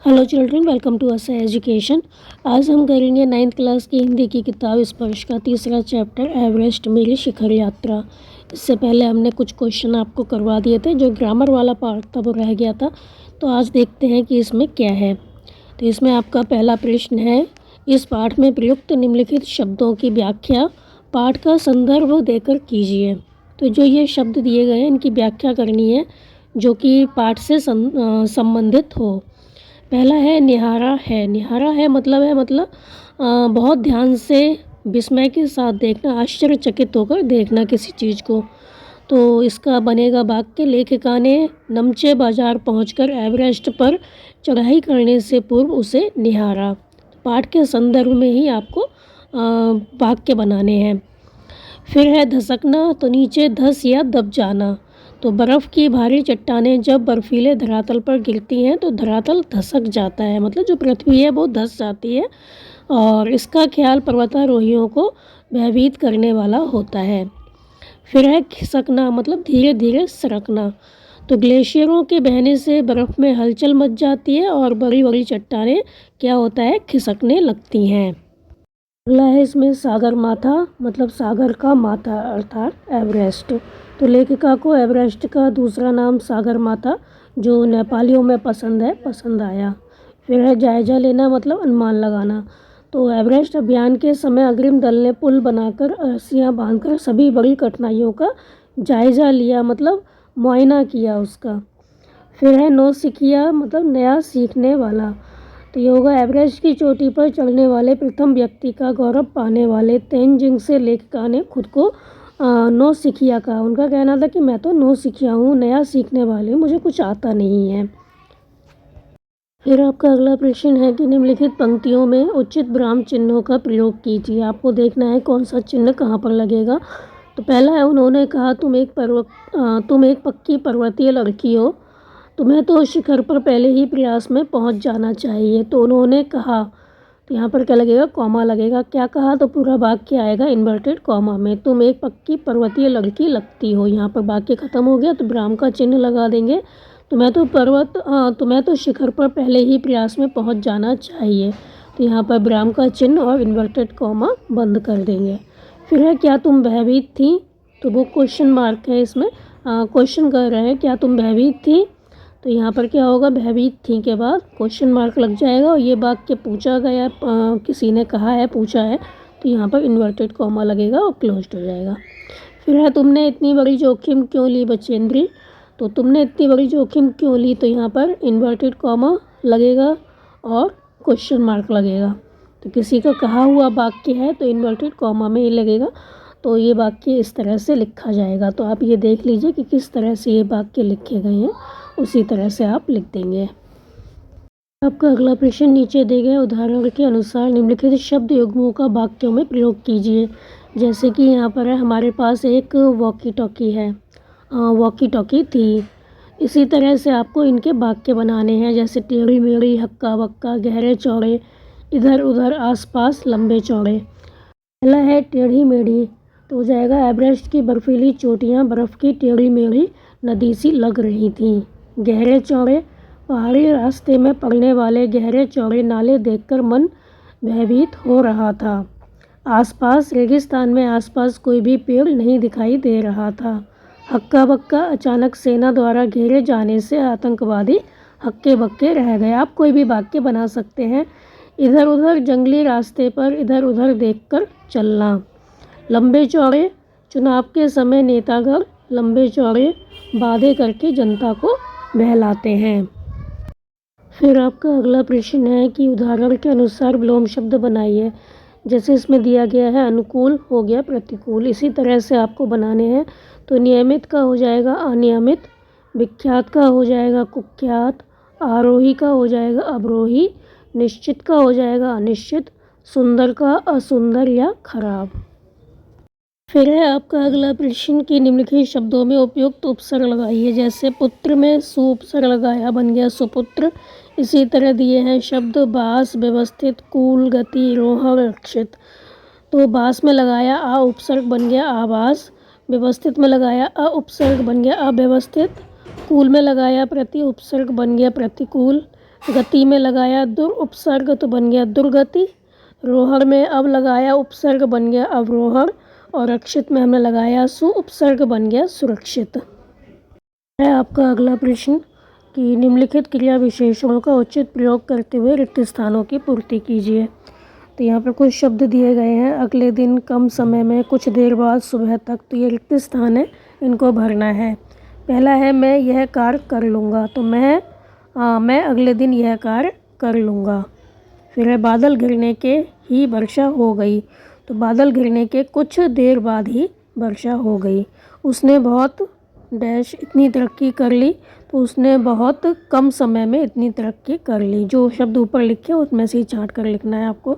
Hello children, welcome to असा education. आज हम करेंगे 9th क्लास की हिंदी की किताब स्पर्श का तीसरा चैप्टर एवरेस्ट मेरी शिखर यात्रा। इससे पहले हमने कुछ क्वेश्चन आपको करवा दिए थे, जो ग्रामर वाला पार्ट था वो रह गया था। तो आज देखते हैं कि इसमें क्या है। तो इसमें आपका पहला प्रश्न है, इस पाठ में प्रयुक्त निम्नलिखित शब्दों की व्याख्या पाठ का संदर्भ देकर कीजिए। तो जो ये शब्द दिए गए हैं इनकी व्याख्या करनी है जो कि पाठ से संबंधित हो। पहला है निहारा है। निहारा है मतलब बहुत ध्यान से विस्मय के साथ देखना, आश्चर्यचकित होकर देखना किसी चीज़ को। तो इसका बनेगा वाक्य, लेखिका ने नमचे बाजार पहुंचकर एवरेस्ट पर चढ़ाई करने से पूर्व उसे निहारा। पाठ के संदर्भ में ही आपको वाक्य बनाने हैं। फिर है धसकना, तो नीचे धस या दब जाना। तो बर्फ़ की भारी चट्टानें जब बर्फीले धरातल पर गिरती हैं तो धरातल धसक जाता है, मतलब जो पृथ्वी है वो धस जाती है। और इसका ख्याल पर्वतारोहियों को भयभीत करने वाला होता है। फिर है खिसकना, मतलब धीरे धीरे सरकना। तो ग्लेशियरों के बहने से बर्फ़ में हलचल मच जाती है और बड़ी बड़ी चट्टानें क्या होता है, खिसकने लगती हैं। अगला है इसमें सागर माथा, मतलब सागर का माथा अर्थात एवरेस्ट। तो लेखिका को एवरेस्ट का दूसरा नाम सागर माथा, जो नेपालियों में पसंद आया। फिर है जायजा लेना, मतलब अनुमान लगाना। तो एवरेस्ट अभियान के समय अग्रिम दल ने पुल बनाकर रस्सियाँ बांधकर सभी बड़ी कठिनाइयों का जायजा लिया, मतलब मुआयना किया उसका। फिर है नौसिखिया, मतलब नया सीखने वाला। तो ये होगा एवरेस्ट की चोटी पर चढ़ने वाले प्रथम व्यक्ति का गौरव पाने वाले तेनजिंग से लेखिका ने खुद को नौसिखिया कहा। उनका कहना था कि मैं तो नौसिखिया हूँ, नया सीखने वाले, मुझे कुछ आता नहीं है। फिर आपका अगला प्रश्न है कि निम्नलिखित पंक्तियों में उचित विराम चिन्हों का प्रयोग कीजिए। आपको देखना है कौन सा चिन्ह कहाँ पर लगेगा। तो पहला है, उन्होंने कहा तुम एक पक्की पर्वतीय लड़की हो, तुम्हें तो शिखर पर पहले ही प्रयास में पहुंच जाना चाहिए। तो उन्होंने कहा, तो यहाँ पर क्या लगेगा, कॉमा लगेगा। क्या कहा, तो पूरा वाक्य आएगा इन्वर्टेड कॉमा में। तुम एक पक्की पर्वतीय लड़की लगती हो, यहाँ पर वाक्य खत्म हो गया तो विराम का चिन्ह लगा देंगे। तुम्हें तो शिखर पर पहले ही प्रयास में पहुँच जाना चाहिए। तो यहाँ पर विराम का चिन्ह और इन्वर्टेड कॉमा बंद कर देंगे। फिर है, क्या तुम भयभीत थी। तो वो क्वेश्चन मार्क है, इसमें क्वेश्चन कर रहे हैं, क्या तुम भयभीत थी। तो यहाँ पर क्या होगा, भयभीत थी के बाद क्वेश्चन मार्क लग जाएगा और ये वाक्य पूछा गया, किसी ने कहा है, पूछा है, तो यहाँ पर इन्वर्टेड कॉमा लगेगा और क्लोज्ड हो जाएगा। फिर है, तुमने इतनी बड़ी जोखिम क्यों ली बचेंद्री। तो तुमने इतनी बड़ी जोखिम क्यों ली, तो यहाँ पर इन्वर्टेड कॉमा लगेगा और क्वेश्चन मार्क लगेगा। तो किसी का कहा हुआ वाक्य है तो इन्वर्टेड कॉमा में ही लगेगा। तो ये वाक्य इस तरह से लिखा जाएगा। तो आप ये देख लीजिए कि किस तरह से ये वाक्य लिखे गए हैं, उसी तरह से आप लिख देंगे। आपका अगला प्रश्न, नीचे दिए गए उदाहरण के अनुसार निम्नलिखित शब्द युग्मों का वाक्यों में प्रयोग कीजिए। जैसे कि यहाँ पर है, हमारे पास एक वॉकी टॉकी है, वॉकी टॉकी थी। इसी तरह से आपको इनके वाक्य बनाने हैं, जैसे टेढ़ी मेढ़ी, हक्का बक्का, गहरे चौड़े, इधर उधर, आसपास, लंबे चौड़े। पहला है टेढ़ी मेढ़ी, तो हो जाएगा एवरेस्ट की बर्फीली चोटियाँ बर्फ़ की टेढ़ी मेढ़ी नदी सी लग रही थीं। गहरे चौड़े, पहाड़ी रास्ते में पड़ने वाले गहरे चौड़े नाले देखकर मन भयभीत हो रहा था। आसपास, रेगिस्तान में आसपास कोई भी पेड़ नहीं दिखाई दे रहा था। हक्का बक्का, अचानक सेना द्वारा घेरे जाने से आतंकवादी हक्के बक्के रह गए। आप कोई भी वाक्य बना सकते हैं। इधर उधर, जंगली रास्ते पर इधर उधर देखकर चलना। लंबे चौड़े, चुनाव के समय नेतागण लंबे चौड़े वादे करके जनता को बहलाते हैं। फिर आपका अगला प्रश्न है कि उदाहरण के अनुसार विलोम शब्द बनाइए। जैसे इसमें दिया गया है, अनुकूल हो गया प्रतिकूल, इसी तरह से आपको बनाने हैं। तो नियमित का हो जाएगा अनियमित, विख्यात का हो जाएगा कुख्यात, आरोही का हो जाएगा अवरोही, निश्चित का हो जाएगा अनिश्चित, सुंदर का असुंदर या खराब। फिर है आपका अगला प्रश्न कि निम्नलिखित शब्दों में उपयुक्त उपसर्ग लगाइए। जैसे पुत्र में सु उपसर्ग लगाया, बन गया सुपुत्र। इसी तरह दिए हैं शब्द बास, व्यवस्थित, कूल, गति, रोहण, रक्षित। तो बास में लगाया आ उपसर्ग, बन गया आवास। व्यवस्थित में लगाया अ उपसर्ग, बन गया अव्यवस्थित। कूल में लगाया प्रति उपसर्ग, बन गया प्रतिकूल। गति में लगाया दुर उपसर्ग तो बन गया दुर्गति। रोहड़ में अब लगाया उपसर्ग बन गया अवरोहण। और रक्षित में हमने लगाया सु उपसर्ग बन गया सुरक्षित। है आपका अगला प्रश्न कि निम्नलिखित क्रिया विशेषणों का उचित प्रयोग करते हुए रिक्त स्थानों की पूर्ति कीजिए। तो यहाँ पर कुछ शब्द दिए गए हैं। अगले दिन, कम समय में, कुछ देर बाद, सुबह तक। तो ये रिक्त स्थान है, इनको भरना है। पहला है मैं यह कार्य कर लूँगा। तो मैं अगले दिन यह कार्य कर लूँगा। फिर है बादल घिरने के ही वर्षा हो गई। तो बादल घिरने के कुछ देर बाद ही वर्षा हो गई। उसने बहुत डैश इतनी तरक्की कर ली। तो उसने बहुत कम समय में इतनी तरक्की कर ली। जो शब्द ऊपर लिखे उसमें से ही छांट कर लिखना है आपको।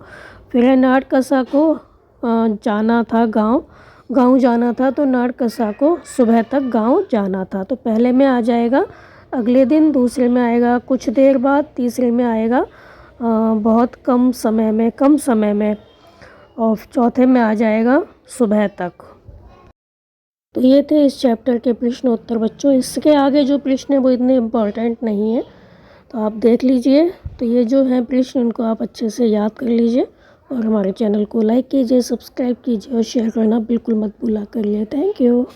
फिर है नाटकसा को जाना था गाँव जाना था। तो नाटकसा को सुबह तक गाँव जाना था। तो पहले में आ जाएगा अगले दिन, दूसरे में आएगा कुछ देर बाद, तीसरे में आएगा बहुत कम समय में, और चौथे में आ जाएगा सुबह तक। तो ये थे इस चैप्टर के प्रश्न उत्तर बच्चों। इसके आगे जो प्रश्न है वो इतने इम्पोर्टेंट नहीं है, तो आप देख लीजिए। तो ये जो है प्रश्न उनको आप अच्छे से याद कर लीजिए और हमारे चैनल को लाइक कीजिए, सब्सक्राइब कीजिए और शेयर करना बिल्कुल मत भूला करिए। Thank you.